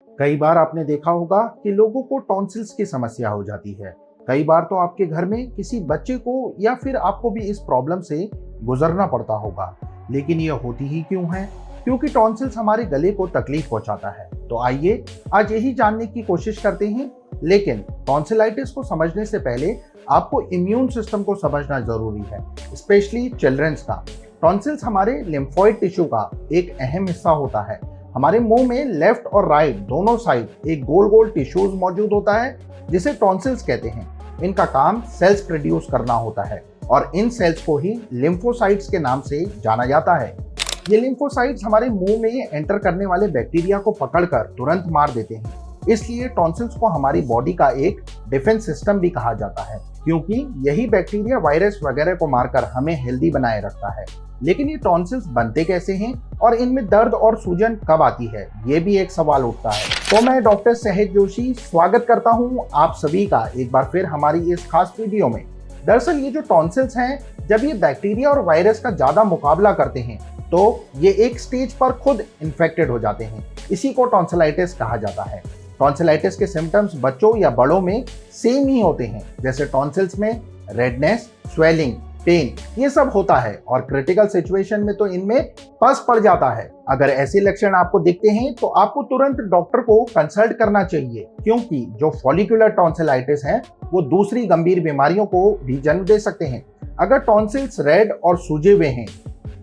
कई बार आपने देखा होगा कि लोगों को टॉन्सिल्स की समस्या हो जाती है। कई बार तो आपके घर में किसी बच्चे को या फिर आपको भी इस प्रॉब्लम से गुजरना पड़ता होगा। लेकिन ये होती ही क्यों है? क्योंकि टॉन्सिल्स हमारे गले को तकलीफ पहुंचाता है। तो आइए आज यही जानने की कोशिश करते हैं। लेकिन टॉन्सिलाइटिस को समझने से पहले आपको इम्यून सिस्टम को समझना जरूरी है, स्पेशली चिल्ड्रंस का। टॉन्सिल्स हमारे लिम्फोइड टिश्यू का एक अहम हिस्सा होता है। हमारे मुंह में लेफ्ट और राइट दोनों साइड एक गोल गोल टिश्यूज मौजूद होता है जिसे टॉन्सिल्स कहते हैं। इनका काम सेल्स प्रोड्यूस करना होता है और इन सेल्स को ही लिम्फोसाइट्स के नाम से जाना जाता है। ये लिम्फोसाइट्स हमारे मुंह में एंटर करने वाले बैक्टीरिया को पकड़कर तुरंत मार देते हैं। इसलिए टॉन्सिल्स को हमारी बॉडी का एक डिफेंस सिस्टम भी कहा जाता है, क्योंकि यही बैक्टीरिया वायरस वगैरह को मारकर हमें हेल्दी बनाए रखता है। लेकिन ये टॉन्सिल्स बनते कैसे हैं और इनमें दर्द और सूजन कब आती है, ये भी एक सवाल उठता है। तो मैं डॉक्टर सहज जोशी स्वागत करता हूँ आप सभी का एक बार फिर हमारी इस खास वीडियो में। दरअसल ये जो टॉन्सिल्स हैं, जब ये बैक्टीरिया और वायरस का ज्यादा मुकाबला करते हैं तो ये एक स्टेज पर खुद इन्फेक्टेड हो जाते हैं। इसी को टॉन्सिलाइटिस कहा जाता है। टॉन्सिलाइटिस के सिम्टम्स बच्चों या बड़ों में सेम ही होते हैं, जैसे टॉन्सिल्स में रेडनेस, स्वेलिंग, पेन, ये सब होता है और क्रिटिकल सिचुएशन में तो इनमें पस पड़ जाता है। अगर ऐसे लक्षण आपको दिखते हैं तो आपको तुरंत डॉक्टर को कंसल्ट करना चाहिए, क्योंकि जो फॉलिकुलर टॉन्सिलाइटिस है वो दूसरी गंभीर बीमारियों को भी जन्म दे सकते हैं। अगर टॉन्सिल्स रेड और सूजे हुए हैं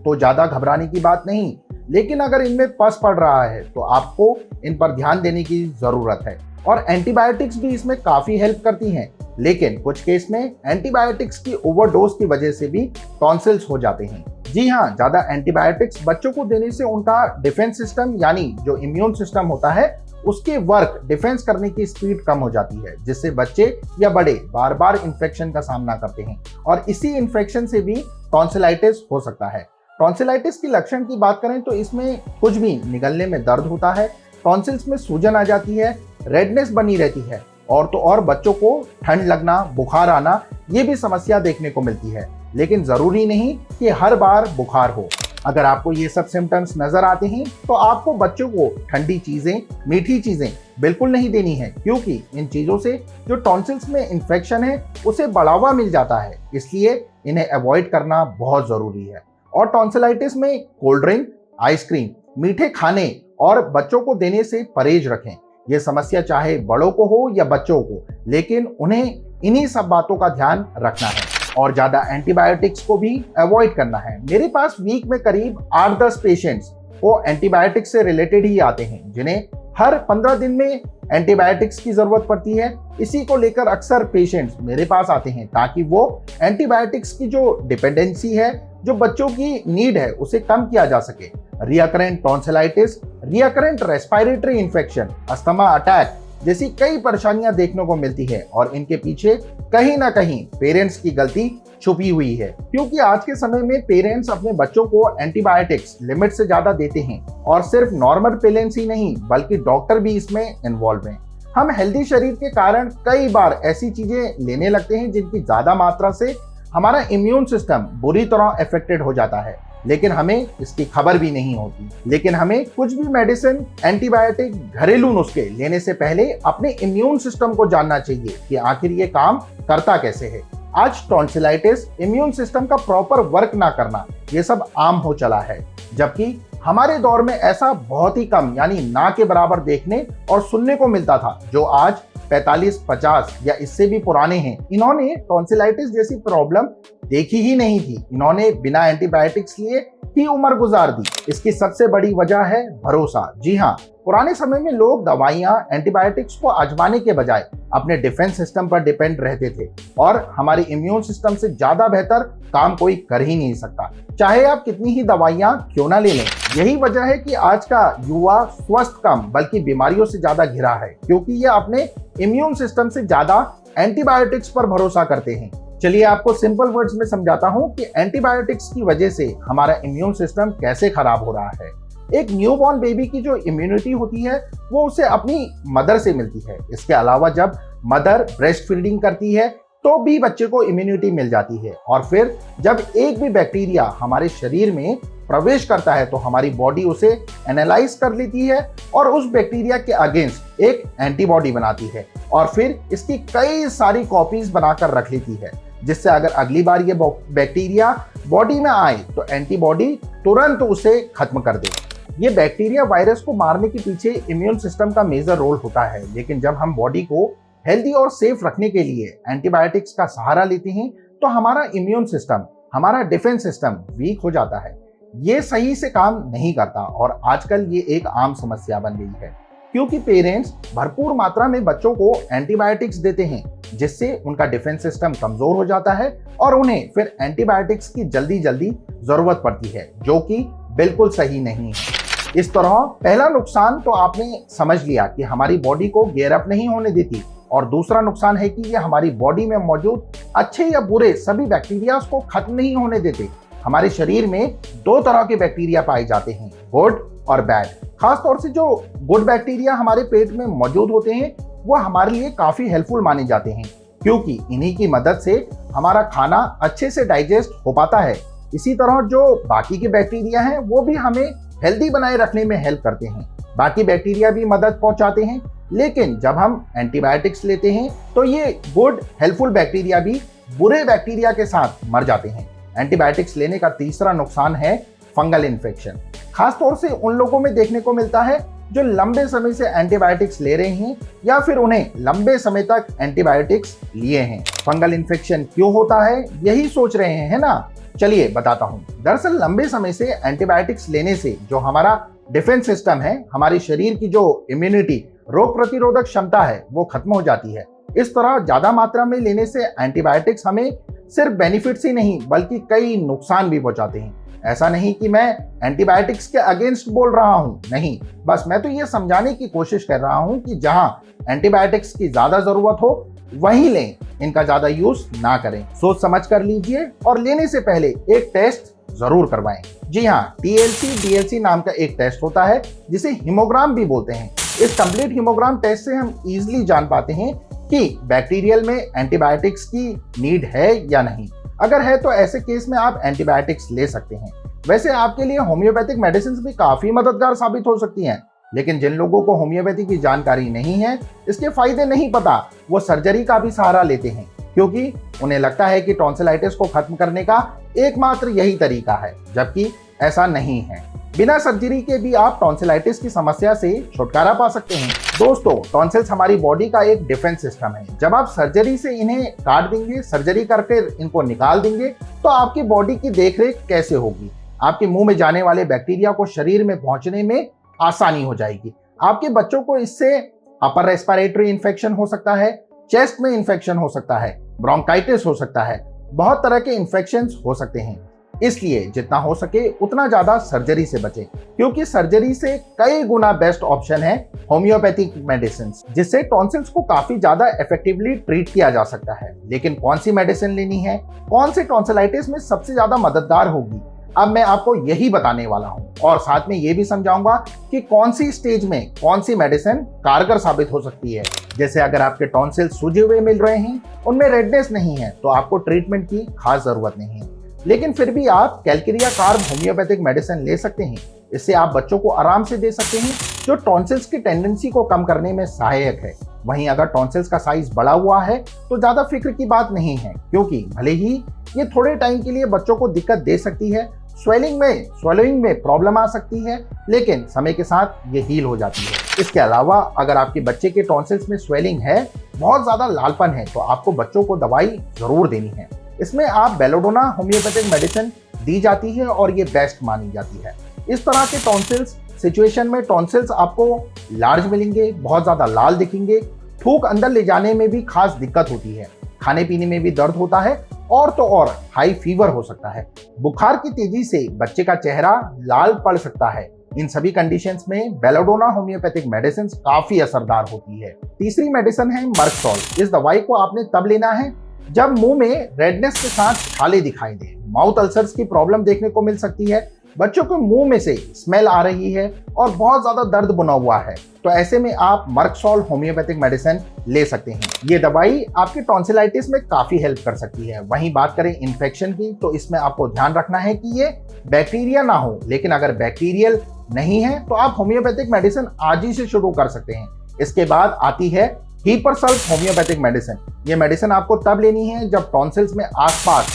तो ज्यादा घबराने की बात नहीं, लेकिन अगर इनमें पस पड़ रहा है तो आपको इन पर ध्यान देने की जरूरत है। और एंटीबायोटिक्स भी इसमें काफी हेल्प करती हैं, लेकिन कुछ केस में एंटीबायोटिक्स की ओवरडोज की वजह से भी टॉन्सिल्स हो जाते हैं। जी हाँ, ज्यादा एंटीबायोटिक्स बच्चों को देने से उनका डिफेंस सिस्टम यानी जो इम्यून सिस्टम होता है उसके वर्क डिफेंस करने की स्पीड कम हो जाती है, जिससे बच्चे या बड़े बार बार इन्फेक्शन का सामना करते हैं और इसी इन्फेक्शन से भी टॉन्सिलाइटिस हो सकता है। टॉन्सिलाइटिस की लक्षण की बात करें तो इसमें कुछ भी निगलने में दर्द होता है, टॉन्सिल्स में सूजन आ जाती है, रेडनेस बनी रहती है और तो और बच्चों को ठंड लगना, बुखार आना, ये भी समस्या देखने को मिलती है। लेकिन जरूरी नहीं कि हर बार बुखार हो। अगर आपको ये सब सिम्टम्स नजर आते हैं तो आपको बच्चों को ठंडी चीजें, मीठी चीजें बिल्कुल नहीं देनी है, क्योंकि इन चीजों से जो टॉन्सिल्स में इन्फेक्शन है उसे बढ़ावा मिल जाता है। इसलिए इन्हें अवॉइड करना बहुत जरूरी है। और टॉन्सिलाइटिस में कोल्ड ड्रिंक, आइसक्रीम, मीठे खाने और बच्चों को देने से परहेज रखें। ये समस्या चाहे बड़ों को हो या बच्चों को, लेकिन उन्हें इन्हीं सब बातों का ध्यान रखना है और ज्यादा एंटीबायोटिक्स को भी अवॉइड करना है। मेरे पास वीक में करीब 8-10 पेशेंट्स वो एंटीबायोटिक्स से रिलेटेड ही आते हैं, जिन्हें हर 15 दिन में एंटीबायोटिक्स की जरूरत पड़ती है। इसी को लेकर अक्सर पेशेंट्स मेरे पास आते हैं ताकि वो एंटीबायोटिक्स की जो डिपेंडेंसी है, जो बच्चों की नीड है, उसे कम किया जा सके। Recurrent tonsillitis, recurrent respiratory infection, asthma attack जैसी कई परेशानियां देखने को मिलती है और इनके पीछे कहीं ना कहीं पेरेंट्स की गलती छुपी हुई है, क्योंकि आज के समय में पेरेंट्स अपने बच्चों को एंटीबायोटिक्स लिमिट से ज्यादा देते हैं और सिर्फ नॉर्मल पेरेंट्स ही नहीं बल्कि डॉक्टर भी इसमें इन्वॉल्व हैं। हम हेल्दी शरीर के कारण कई बार ऐसी चीजें लेने लगते हैं जिनकी ज्यादा मात्रा से हमारा इम्यून सिस्टम बुरी तरह अफेक्टेड हो जाता है, लेकिन हमें इसकी खबर भी नहीं होती। लेकिन हमें कुछ भी मेडिसिन, एंटीबायोटिक, घरेलू नुस्खे लेने से पहले अपने इम्यून सिस्टम को जानना चाहिए कि आखिर ये काम करता कैसे है। आज टॉन्सिलाइटिस, इम्यून सिस्टम का प्रॉपर वर्क ना करना, ये सब आम हो चला है, जबकि हमारे दौर में ऐसा बहुत ही कम यानी ना के बराबर देखने और सुनने को मिलता था। जो आज 45-50 या इससे भी पुराने हैं, इन्होंने टॉन्सिलाइटिस जैसी प्रॉब्लम देखी ही नहीं थी। इन्होंने बिना एंटीबायोटिक्स लिए ही उम्र गुजार दी। इसकी सबसे बड़ी वजह है भरोसा। जी हाँ, पुराने समय में लोग दवाइयां, एंटीबायोटिक्स को आजमाने के बजाय अपने डिफेंस सिस्टम पर डिपेंड रहते थे और हमारे इम्यून सिस्टम से ज्यादा बेहतर काम कोई कर ही नहीं सकता, चाहे आप कितनी ही दवाइयां क्यों ना ले लें। यही वजह है कि आज का युवा स्वस्थ कम बल्कि बीमारियों से ज्यादा घिरा है, क्योंकि ये अपने इम्यून सिस्टम से ज्यादा एंटीबायोटिक्स पर भरोसा करते हैं। चलिए आपको सिंपल वर्ड्स में समझाता हूं कि एंटीबायोटिक्स की वजह से हमारा इम्यून सिस्टम कैसे खराब हो रहा है। एक न्यूबॉर्न बेबी की जो इम्यूनिटी होती है वो उसे अपनी मदर से मिलती है। इसके अलावा जब मदर ब्रेस्ट फीडिंग करती है तो भी बच्चे को इम्यूनिटी मिल जाती है। और फिर जब एक भी बैक्टीरिया हमारे शरीर में प्रवेश करता है तो हमारी बॉडी उसे एनालाइज कर लेती है और उस बैक्टीरिया के अगेंस्ट एक एंटीबॉडी बनाती है और फिर इसकी कई सारी कॉपीज बनाकर रख लेती है, जिससे अगर अगली बार ये बैक्टीरिया बॉडी में आए तो एंटीबॉडी तुरंत उसे खत्म कर दे। ये बैक्टीरिया वायरस को मारने के पीछे इम्यून सिस्टम का मेजर रोल होता है, लेकिन जब हम बॉडी को हेल्दी और सेफ रखने के लिए एंटीबायोटिक्स का सहारा लेते हैं तो हमारा इम्यून सिस्टम, हमारा डिफेंस सिस्टम वीक हो जाता है। ये सही से काम नहीं करता और आजकल ये एक आम समस्या बन गई है, क्योंकि पेरेंट्स भरपूर मात्रा में बच्चों को एंटीबायोटिक्स देते हैं, जिससे उनका डिफेंस सिस्टम कमजोर हो जाता है और उन्हें फिर एंटीबायोटिक्स की जल्दी जरूरत पड़ती है, जो कि बिल्कुल सही नहीं है। इस तरह पहला नुकसान तो आपने समझ लिया कि हमारी बॉडी को गेयर अप नहीं होने देती, और दूसरा नुकसान है कि ये हमारी बॉडी में मौजूद अच्छे या बुरे सभी बैक्टीरिया को खत्म नहीं होने देते। हमारे शरीर में दो तरह के बैक्टीरिया पाए जाते हैं, गुड और बैड। खासतौर से जो गुड बैक्टीरिया हमारे पेट में मौजूद होते हैं वो हमारे लिए काफी हेल्पफुल माने जाते हैं, क्योंकि इन्हीं की मदद से हमारा खाना अच्छे से डाइजेस्ट हो पाता है। इसी तरह जो बाकी के बैक्टीरिया हैं वो भी हमें हेल्दी बनाए रखने में हेल्प करते हैं। बाकी बैक्टीरिया भी मदद पहुंचाते हैं, लेकिन जब हम एंटीबायोटिक्स लेते हैं तो ये गुड हेल्पफुल बैक्टीरिया भी बुरे बैक्टीरिया के साथ मर जाते हैं। एंटीबायोटिक्स लेने का तीसरा नुकसान है फंगल इन्फेक्शन। खासतौर से उन लोगों में देखने को मिलता है जो लंबे समय से एंटीबायोटिक्स ले रहे हैं या फिर उन्हें लंबे समय तक एंटीबायोटिक्स लिए हैं। फंगल इन्फेक्शन क्यों होता है, यही सोच रहे हैं, है ना? चलिए बताता हूं। दरअसल लंबे समय से एंटीबायोटिक्स लेने से जो हमारा डिफेंस सिस्टम है, हमारे शरीर की जो इम्यूनिटी, रोग प्रतिरोधक क्षमता है, वो खत्म हो जाती है। इस तरह ज्यादा मात्रा में लेने से एंटीबायोटिक्स हमें सिर्फ बेनिफिट्स ही नहीं बल्कि कई नुकसान भी पहुंचाते हैं। ऐसा नहीं कि मैं एंटीबायोटिक्स के अगेंस्ट बोल रहा हूं, नहीं, बस मैं तो ये समझाने की कोशिश कर रहा हूं कि जहां एंटीबायोटिक्स की ज्यादा जरूरत हो वहीं लें, इनका ज्यादा यूज ना करें। सोच समझ कर लीजिए और लेने से पहले एक टेस्ट जरूर करवाएं। जी हाँ, TLC-DLC नाम का एक टेस्ट होता है जिसे हीमोग्राम भी बोलते हैं। इस कंप्लीट हीमोग्राम टेस्ट से हम इजीली जान पाते हैं कि बैक्टीरियल में एंटीबायोटिक्स की नीड है या नहीं। अगर है तो ऐसे केस में आप एंटीबायोटिक्स ले सकते हैं। वैसे आपके लिए होम्योपैथिक मेडिसिन भी काफी मददगार साबित हो सकती हैं, लेकिन जिन लोगों को होम्योपैथी की जानकारी नहीं है, इसके फायदे नहीं पता, वो सर्जरी का भी सहारा लेते हैं, क्योंकि उन्हें लगता है कि टॉन्सिलाइटिस को खत्म करने का एकमात्र यही तरीका है, जबकि ऐसा नहीं है। बिना सर्जरी के भी आप टॉन्सिलाइटिस की समस्या से छुटकारा पा सकते हैं। दोस्तों, टॉन्सिल्स हमारी बॉडी का एक डिफेंस सिस्टम है। जब आप सर्जरी से इन्हें काट देंगे, सर्जरी करके इनको निकाल देंगे, तो आपकी बॉडी की देखरेख कैसे होगी? आपके मुंह में जाने वाले बैक्टीरिया को शरीर में पहुंचने में आसानी हो जाएगी। आपके बच्चों को इससे अपर रेस्पिरेटरी इन्फेक्शन हो सकता है, चेस्ट में इन्फेक्शन हो सकता है, ब्रोंकाइटिस हो सकता है, बहुत तरह के इन्फेक्शंस हो सकते हैं। इसलिए जितना हो सके उतना ज्यादा सर्जरी से बचें, क्योंकि सर्जरी से कई गुना बेस्ट ऑप्शन है होम्योपैथिक मेडिसिन, जिससे टॉन्सिल्स को काफी ज्यादा इफेक्टिवली ट्रीट किया जा सकता है। लेकिन कौन सी मेडिसिन लेनी है, कौन से टॉन्सिलाइटिस में सबसे ज्यादा मददगार होगी, अब मैं आपको यही बताने वाला हूं, और साथ में ये भी समझाऊंगा कि कौन सी स्टेज में कौन सी मेडिसिन कारगर साबित हो सकती है। जैसे अगर आपके टॉन्सिल्स सूजे हुए मिल रहे हैं, उनमें रेडनेस नहीं है, तो आपको ट्रीटमेंट की खास जरूरत नहीं है। लेकिन फिर भी आप कैलकेरिया कार्ब होम्योपैथिक मेडिसिन ले सकते हैं। इससे आप बच्चों को आराम से दे सकते हैं, जो टॉन्सिल्स की टेंडेंसी को कम करने में सहायक है। वहीं अगर टॉन्सिल्स का साइज बड़ा हुआ है तो ज्यादा फिक्र की बात नहीं है, क्योंकि भले ही ये थोड़े टाइम के लिए बच्चों को दिक्कत दे सकती है, स्वैलिंग में प्रॉब्लम आ सकती है, लेकिन समय के साथ ये हील हो जाती है। इसके अलावा अगर आपके बच्चे के टॉन्सिल्स में स्वेलिंग है, बहुत ज्यादा लालपन है, तो आपको बच्चों को दवाई जरूर देनी है। इसमें आप बेलोडोना होम्योपैथिक मेडिसिन दी जाती है और ये बेस्ट मानी जाती है। इस तरह के टॉन्सिल्स सिचुएशन में टॉन्सिल्स आपको लार्ज मिलेंगे, बहुत ज्यादा लाल दिखेंगे, थूक अंदर ले जाने में भी खास दिक्कत होती है, खाने पीने में भी दर्द होता है, और तो और हाई फीवर हो सकता है। बुखार की तेजी से बच्चे का चेहरा लाल पड़ सकता है। इन सभी कंडीशंस में बेलोडोना होम्योपैथिक मेडिसिन काफी असरदार होती है। तीसरी मेडिसिन है मर्कसॉल। इस दवाई को आपने तब लेना है जब मुंह में रेडनेस के साथ छाले दिखाई दे, माउथ अल्सर्स की प्रॉब्लम देखने को मिल सकती है, बच्चों के मुंह में से स्मेल आ रही है और बहुत ज्यादा दर्द बना हुआ है, तो ऐसे में आप मर्कसॉल होम्योपैथिक मेडिसिन ले सकते हैं। ये दवाई आपके टॉन्सिलाइटिस में काफी हेल्प कर सकती है। वहीं बात करें इन्फेक्शन की, तो इसमें आपको ध्यान रखना है कि ये बैक्टीरिया ना हो, लेकिन अगर बैक्टीरियल नहीं है तो आप होम्योपैथिक मेडिसिन आज ही से शुरू कर सकते हैं। इसके बाद आती है हीपरसल्फ होम्योपैथिक मेडिसिन। ये मेडिसिन आपको तब लेनी है जब टॉन्सिल्स में आसपास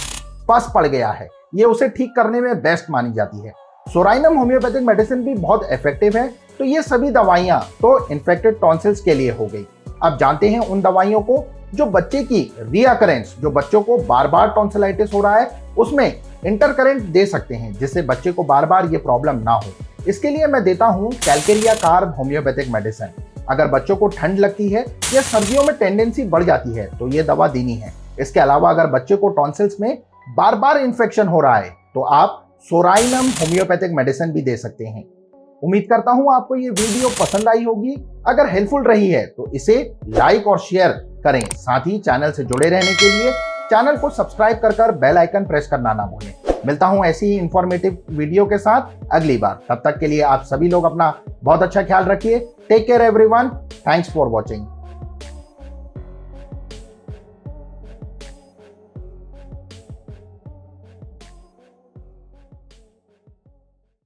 पस पड़ गया है, ये उसे ठीक करने में बेस्ट मानी जाती है। सोराइनम होम्योपैथिक मेडिसिन भी बहुत इफेक्टिव है। तो ये सभी दवाइयां तो इन्फेक्टेड टॉन्सिल्स के लिए हो गई। अब जानते हैं उन दवाइयों को जो बच्चे की रिअकरेंस, जो बच्चों को बार बार टॉन्सिलाइटिस हो रहा है उसमें इंटरकरेंट दे सकते हैं, जिससे बच्चे को बार बार ये प्रॉब्लम ना हो। इसके लिए मैं देता हूं कैलकेरिया कार्ब होम्योपैथिक मेडिसिन। अगर बच्चों को ठंड लगती है या सर्दियों में टेंडेंसी बढ़ जाती है तो ये दवा देनी है। इसके अलावा अगर बच्चे को टॉन्सिल्स में बार बार इन्फेक्शन हो रहा है तो आप सोराइनम होम्योपैथिक मेडिसिन भी दे सकते हैं। उम्मीद करता हूं आपको ये वीडियो पसंद आई होगी। अगर हेल्पफुल रही है तो इसे लाइक और शेयर करें। साथ ही चैनल से जुड़े रहने के लिए चैनल को सब्सक्राइब कर बेल आइकन प्रेस करना ना भूलें। मिलता हूं ऐसी ही इंफॉर्मेटिव वीडियो के साथ अगली बार। तब तक के लिए आप सभी लोग अपना बहुत अच्छा ख्याल रखिए। Take care everyone. Thanks for watching.